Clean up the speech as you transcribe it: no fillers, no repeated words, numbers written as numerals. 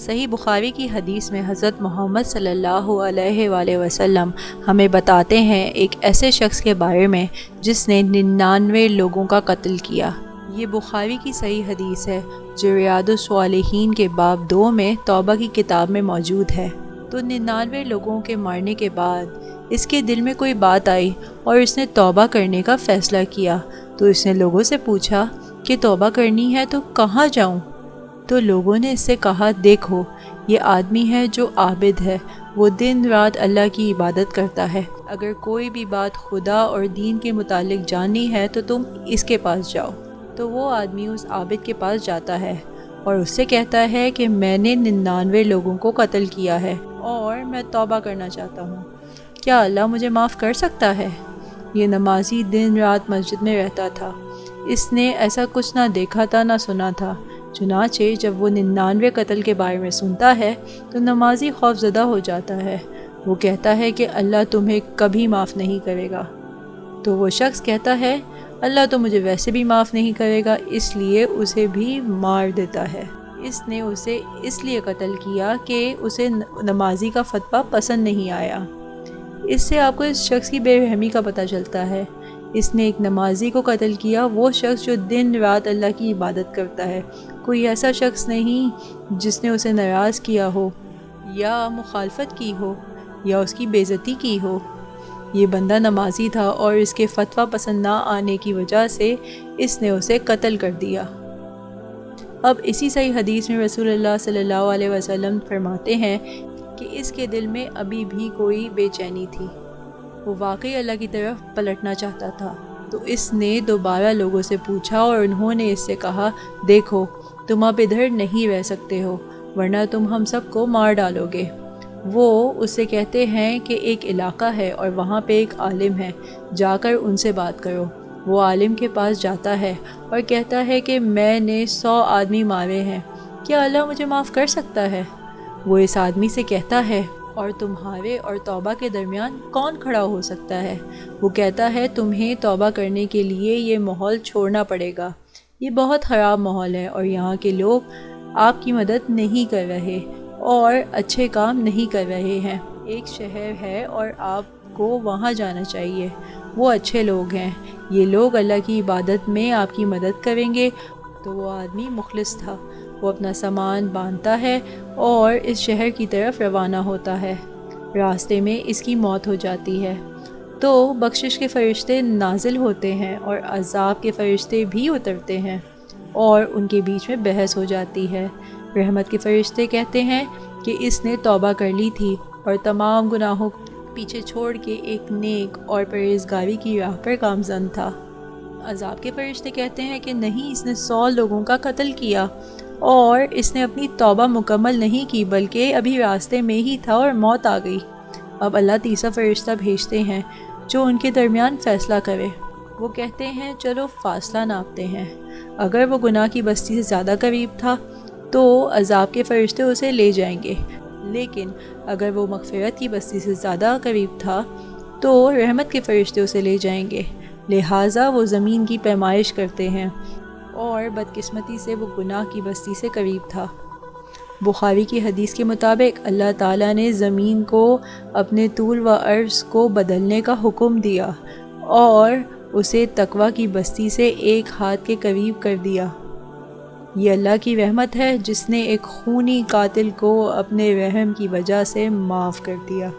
صحیح بخاری کی حدیث میں حضرت محمد صلی اللہ علیہ وآلہ وسلم ہمیں بتاتے ہیں ایک ایسے شخص کے بارے میں جس نے 99 لوگوں کا قتل کیا۔ یہ بخاری کی صحیح حدیث ہے جو ریاض الصالحین کے باب 2 میں توبہ کی کتاب میں موجود ہے۔ تو 99 لوگوں کے مرنے کے بعد اس کے دل میں کوئی بات آئی اور اس نے توبہ کرنے کا فیصلہ کیا۔ تو اس نے لوگوں سے پوچھا کہ توبہ کرنی ہے تو کہاں جاؤں؟ تو لوگوں نے اس سے کہا، دیکھو یہ آدمی ہے جو عابد ہے، وہ دن رات اللہ کی عبادت کرتا ہے، اگر کوئی بھی بات خدا اور دین کے متعلق جاننی ہے تو تم اس کے پاس جاؤ۔ تو وہ آدمی اس عابد کے پاس جاتا ہے اور اس سے کہتا ہے کہ میں نے 99 لوگوں کو قتل کیا ہے اور میں توبہ کرنا چاہتا ہوں، کیا اللہ مجھے معاف کر سکتا ہے؟ یہ نمازی دن رات مسجد میں رہتا تھا، اس نے ایسا کچھ نہ دیکھا تھا نہ سنا تھا۔ چنانچہ جب وہ 99 قتل کے بارے میں سنتا ہے تو نمازی خوف زدہ ہو جاتا ہے، وہ کہتا ہے کہ اللہ تمہیں کبھی معاف نہیں کرے گا۔ تو وہ شخص کہتا ہے، اللہ تو مجھے ویسے بھی معاف نہیں کرے گا، اس لیے اسے بھی مار دیتا ہے۔ اس نے اسے اس لیے قتل کیا کہ اسے نمازی کا فتویٰ پسند نہیں آیا۔ اس سے آپ کو اس شخص کی بے رحمی کا پتہ چلتا ہے۔ اس نے ایک نمازی کو قتل کیا، وہ شخص جو دن رات اللہ کی عبادت کرتا ہے، کوئی ایسا شخص نہیں جس نے اسے ناراض کیا ہو یا مخالفت کی ہو یا اس کی بے عزتی کی ہو۔ یہ بندہ نمازی تھا اور اس کے فتویٰ پسند نہ آنے کی وجہ سے اس نے اسے قتل کر دیا۔ اب اسی صحیح حدیث میں رسول اللہ صلی اللہ علیہ وسلم فرماتے ہیں کہ اس کے دل میں ابھی بھی کوئی بے چینی تھی، وہ واقعی اللہ کی طرف پلٹنا چاہتا تھا۔ تو اس نے دوبارہ لوگوں سے پوچھا اور انہوں نے اس سے کہا، دیکھو تم اب ادھر نہیں رہ سکتے ہو ورنہ تم ہم سب کو مار ڈالو گے۔ وہ اس سے کہتے ہیں کہ ایک علاقہ ہے اور وہاں پہ ایک عالم ہے، جا کر ان سے بات کرو۔ وہ عالم کے پاس جاتا ہے اور کہتا ہے کہ میں نے 100 آدمی مارے ہیں، کیا اللہ مجھے معاف کر سکتا ہے؟ وہ اس آدمی سے کہتا ہے، اور تمہارے اور توبہ کے درمیان کون کھڑا ہو سکتا ہے؟ وہ کہتا ہے، تمہیں توبہ کرنے کے لیے یہ ماحول چھوڑنا پڑے گا، یہ بہت خراب ماحول ہے اور یہاں کے لوگ آپ کی مدد نہیں کر رہے اور اچھے کام نہیں کر رہے ہیں۔ ایک شہر ہے اور آپ کو وہاں جانا چاہیے، وہ اچھے لوگ ہیں، یہ لوگ اللہ کی عبادت میں آپ کی مدد کریں گے۔ تو وہ آدمی مخلص تھا، وہ اپنا سامان باندھتا ہے اور اس شہر کی طرف روانہ ہوتا ہے۔ راستے میں اس کی موت ہو جاتی ہے تو بخشش کے فرشتے نازل ہوتے ہیں اور عذاب کے فرشتے بھی اترتے ہیں اور ان کے بیچ میں بحث ہو جاتی ہے۔ رحمت کے فرشتے کہتے ہیں کہ اس نے توبہ کر لی تھی اور تمام گناہوں پیچھے چھوڑ کے ایک نیک اور پرہیزگاری کی راہ پر گامزن تھا۔ عذاب کے فرشتے کہتے ہیں کہ نہیں، اس نے 100 لوگوں کا قتل کیا اور اس نے اپنی توبہ مکمل نہیں کی بلکہ ابھی راستے میں ہی تھا اور موت آ گئی۔ اب اللہ تیسرا فرشتہ بھیجتے ہیں جو ان کے درمیان فیصلہ کرے۔ وہ کہتے ہیں چلو فاصلہ ناپتے ہیں، اگر وہ گناہ کی بستی سے زیادہ قریب تھا تو عذاب کے فرشتے اسے لے جائیں گے، لیکن اگر وہ مغفرت کی بستی سے زیادہ قریب تھا تو رحمت کے فرشتے اسے لے جائیں گے، لہٰذا وہ زمین کی پیمائش کرتے ہیں اور بدقسمتی سے وہ گناہ کی بستی سے قریب تھا۔ بخاری کی حدیث کے مطابق اللہ تعالیٰ نے زمین کو اپنے طول و عرض کو بدلنے کا حکم دیا اور اسے تقویٰ کی بستی سے 1 ہاتھ کے قریب کر دیا۔ یہ اللہ کی رحمت ہے جس نے ایک خونی قاتل کو اپنے رحم کی وجہ سے معاف کر دیا۔